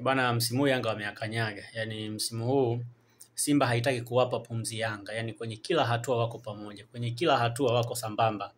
Bana, msimu huu Yanga wameakanyaga. Yaani msimu huu Simba haitaki kuwapa pumzi Yanga. Yaani kwenye kila hatua wako pamoja. Kwenye kila hatua wako sambamba.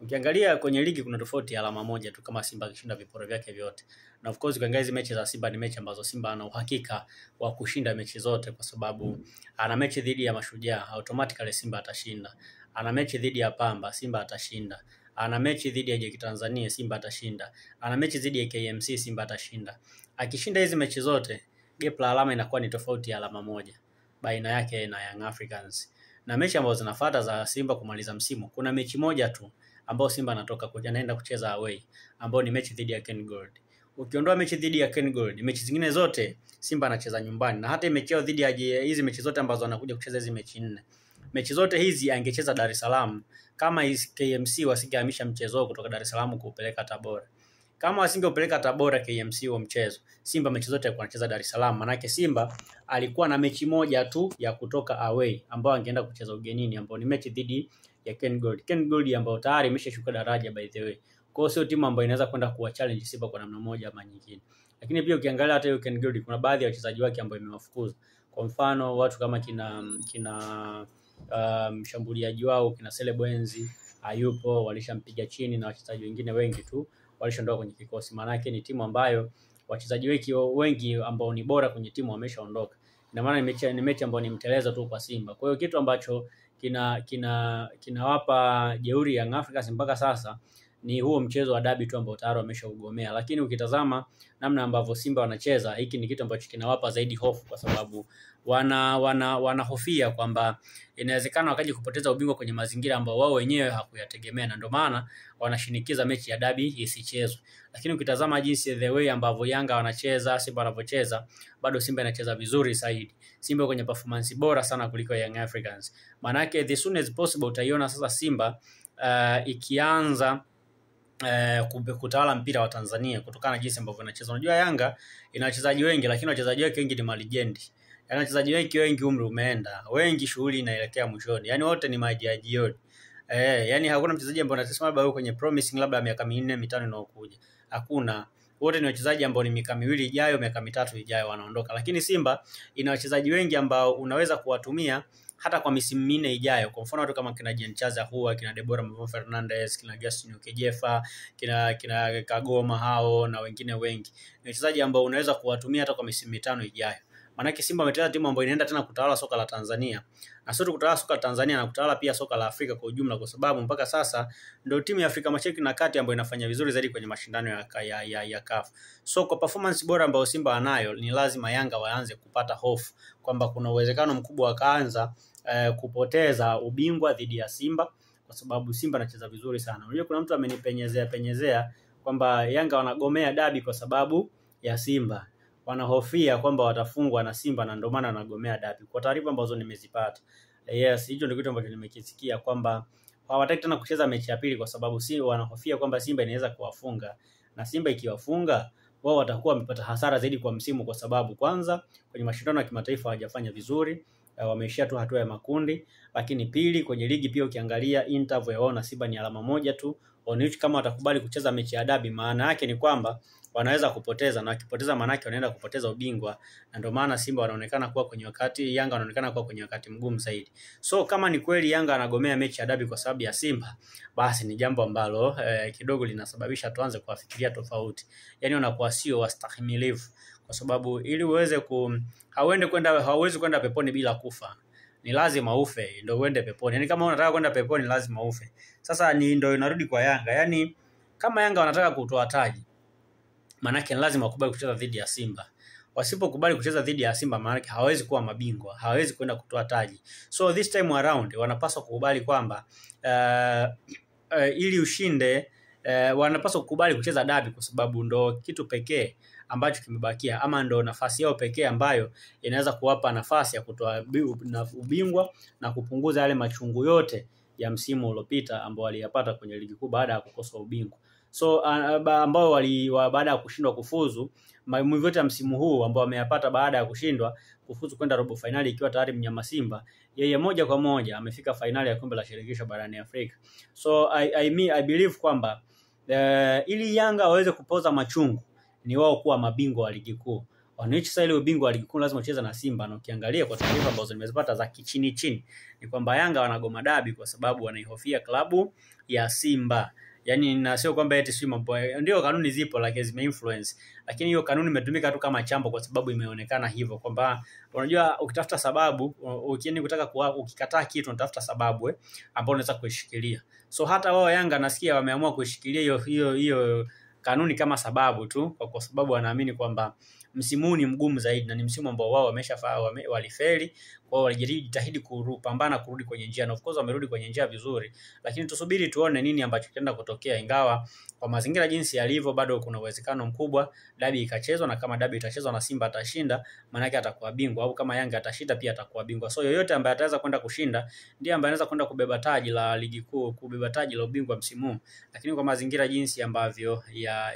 Ukiangalia kwenye ligi kuna tofauti ya alama moja tu kama Simba akishinda viporo vyake vyote. Na of course ukiangalia hizo mechi za Simba ni mechi ambazo Simba ana uhakika wa kushinda mechi zote kwa sababu ana mechi dhidi ya Mashujaa, automatically Simba atashinda. Ana mechi dhidi ya Pamba, Simba atashinda. Ana mechi dhidi ya JK Tanzania, Simba atashinda. Ana mechi dhidi ya KMC, Simba atashinda. Akishinda hizi mechi zote, gap la alama inakuwa ni tofauti ya alama moja baina yake na Young Africans. Na mechi ambazo zinafuata za Simba kumaliza msimu, kuna mechi moja tu ambao Simba anaenda kucheza away, ambao ni mechi dhidi ya Ken Gold. Ukiondoa mechi dhidi ya Ken Gold, mechi zingine zote Simba anacheza nyumbani. Na hata mechi yao dhidi ya hizi mechi zote ambazo anakuja kucheza hizi mechi 4. Mechi zote hizi angecheza Dar es Salaam kama KMC wasingehamisha mchezo kutoka Dar es Salaam kuupeleka Tabora. Kama wasingeupeleka Tabora KMC huo mchezo, Simba mechi zote alikuwa anacheza Dar es Salaam. Manake Simba alikuwa na mechi moja tu ya kutoka away ambao angeenda kucheza ugenini, ambao ni mechi dhidi ya Ken Gold. Ken Gold ambao tayari imeshashuka daraja by the way. Kwa hiyo sio timu ambayo inaweza kwenda kuwa challenge Simba kwa namna moja ama nyingine. Lakini pia ukiangalia hata hiyo Ken Gold kuna baadhi ya wachezaji wake ambao imewafukuza. Kwa mfano watu kama kina mshambuliaji wao kina Selebwenzi hayupo, walishampiga chini, na wachezaji wengine wengi tu walishaondoka kwenye kikosi. Maana yake ni timu ambayo wachezaji wengi ambao ni bora kwenye timu wameshaondoka. Ina maana ni mechi ambayo ni mtelezo tu kwa Simba. Kwa hiyo kitu ambacho kinawapa jeuri Young Africans mpaka sasa ni huo mchezo wa dabi tu ambao tayari wameshaugomea. Lakini ukitazama namna ambavyo Simba wanacheza, hiki ni kitu ambacho kinawapa zaidi hofu kwa sababu wanahofia kwamba inawezekana wakaje kupoteza ubingwa kwenye mazingira ambao wao wenyewe hakuyategemea, na ndio maana wanashinikiza mechi ya dabi isichezwe. Lakini ukitazama jinsi the way ambavyo Yanga wanacheza, Simba wanavyocheza, bado Simba inacheza vizuri zaidi. Simba kwenye performance bora sana kuliko Young Africans. Maana yake the soon as possible utaiona sasa Simba ikianza kutawala mpira wa Tanzania kutokana na jinsi ambavyo inacheza. Unajua Yanga ina wachezaji wengi, lakini wachezaji wake wengi ni malijendi. Yaani wachezaji wengi umri umeenda, wengi shughuli inaelekea mwishoni. Yaani wote ni maji ya jioni. Yaani hakuna mchezaji ambaye anasema labda yuko kwenye promising labda miaka 4 5 inayokuja. Hakuna. Wote ni wachezaji ambao ni miaka 2 ijayo, miaka 3 ijayo wanaondoka. Lakini Simba ina wachezaji wengi ambao unaweza kuwatumia hata kwa misimu 4 ijayo. Kwa mfano watu kama kina Jean Chaza huwa, kina Deborah Mavo Fernandez, kina Justin Okejefa, kina Kagoma hao na wengine wengi. Ni wachezaji ambao unaweza kuwatumia hata kwa misimu 5 ijayo. Maana Simba ametengeneza timu ambayo inaenda tena kutawala soka la Tanzania. Na sio tu kutawala soka la Tanzania, na kutawala pia soka la Afrika kwa ujumla, kwa sababu mpaka sasa ndio timu ya Afrika Mashariki na Kati ambayo inafanya vizuri zaidi kwenye mashindano ya CAF. So kwa performance bora ambayo Simba anayo, ni lazima Yanga waanze kupata hofu kwamba kuna uwezekano mkubwa wakaanza kupoteza ubingwa dhidi ya Simba, kwa sababu Simba anacheza vizuri sana. Unajua kuna mtu amenipenyezea kwamba Yanga wanagomea dabi kwa sababu ya Simba. Wanahofia kwamba watafungwa na Simba na ndio maana wanagomea dabi. Kwa taarifa ambazo nimezipata, yes, hicho ndio kitu ambacho nimekisikia kwamba hawataki tena kucheza mechi ya pili kwa sababu wanahofia kwamba Simba inaweza kuwafunga, na Simba ikiwafunga wao watakuwa wamepata hasara zaidi kwa msimu, kwa sababu kwanza kwenye mashindano ya kimataifa hawajafanya vizuri, wameishia tu hatua ya makundi. Lakini pili, kwenye ligi pia ukiangalia interval ya wao na Simba ni alama moja tu. Kama watakubali kucheza mechi ya dabi, maana yake ni kwamba wanaweza kupoteza, na wakipoteza maana yake wanaenda kupoteza ubingwa, na ndio maana Simba wanaonekana kuwa kwenye wakati, Yanga wanaonekana kuwa kwenye wakati mgumu zaidi. So kama ni kweli Yanga anagomea mechi ya dabi kwa sababu ya Simba, basi ni jambo ambalo kidogo linasababisha tuanze kuwafikiria tofauti. Yaani wanakuwa sio wastahimilivu, kwa sababu ili uweze hauwezi kwenda peponi bila kufa. Ni lazima ufe ndio uende peponi. Yaani kama unataka kwenda peponi lazima ufe. Sasa ndio inarudi kwa Yanga. Yaani kama Yanga wanataka kutoa taji, maana yake lazima wakubali kucheza dhidi ya Simba. Wasipokubali kucheza dhidi ya Simba, maana yake hawezi kuwa mabingwa, hawezi kwenda kutoa taji. So this time around wanapaswa kukubali kwamba ili ushinde wanapaswa kukubali kucheza dabi, kwa sababu ndo kitu pekee ambacho kimebakia, ama ndo nafasi yao pekee ambayo inaweza kuwapa nafasi ya kutoa ubingwa na kupunguza yale machungu yote ya msimu uliopita ambao waliyapata kwenye ligi kuu baada ya kukosa ubingwa. So ambao baada ya kushindwa kufuzu, maumivu yote ya msimu huu ambao wameyapata baada ya kushindwa kufuzu kwenda robo finali, ikiwa tayari mnyama Simba yeye moja kwa moja amefika finali ya kombe la shirikisho barani Afrika. So I believe kwamba ili Yanga waweze kupoza machungu ni wao kuwa mabingwa wa ligi kuu. Wananchi ile ubingwa wa ligi kuu lazima ucheze na Simba, na ukiangalia kwa taarifa ambazo nimezipata za kichini chini ni kwamba Yanga wanagoma dabi kwa sababu wanaihofia klabu ya Simba. Yaani na sio kwamba eti sio mambo, ndio kanuni zipo like zimeinfluence, lakini hiyo kanuni imetumika tu kama chambo kwa sababu imeonekana hivyo kwamba unajua ukitafuta sababu ukieni kutaka ukikataa kitu unatafuta sababu ambayo unaweza kuishikilia. So hata wao Yanga nasikia wameamua kuishikilia hiyo kanuni kama sababu tu, kwa sababu wanaamini kwamba msimu huu ni mgumu zaidi na ni msimu ambao wao walifeli, kwao walijitahidi kupambana kurudi kwenye njia, na of course wamerudi kwenye njia vizuri, lakini tusubiri tuone nini ambacho kitaenda kutokea, ingawa kwa mazingira jinsi yalivyo bado kuna uwezekano mkubwa dabi ikachezwa, na kama dabi itachezwa na Simba atashinda maana yake atakuwa bingwa, au kama Yanga atashinda pia atakuwa bingwa. So yoyote ambaye ataweza kwenda kushinda ndiye ambaye anaweza kwenda kubeba taji la ligi kuu, kubeba taji la ubingwa msimu huu. Lakini kwa mazingira jinsi ambavyo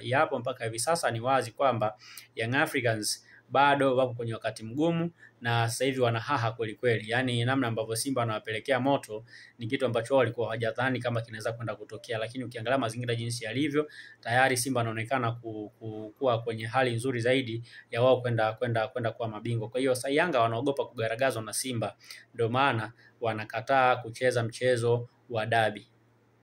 yapo mpaka hivi sasa ni wazi kwamba Young Africans bado wako kwenye wakati mgumu, na sasa hivi wanahaha kweli kweli. Yaani namna ambavyo Simba wanawapelekea moto ni kitu ambacho wao walikuwa hawajadhani kama kinaweza kwenda kutokea, lakini ukiangalia mazingira jinsi yalivyo tayari Simba anaonekana kuwa kwenye hali nzuri zaidi ya wao kwenda kuwa mabingwa. Kwa hiyo sasa Yanga wanaogopa kugaragazwa na Simba, ndio maana wanakataa kucheza mchezo wa dabi.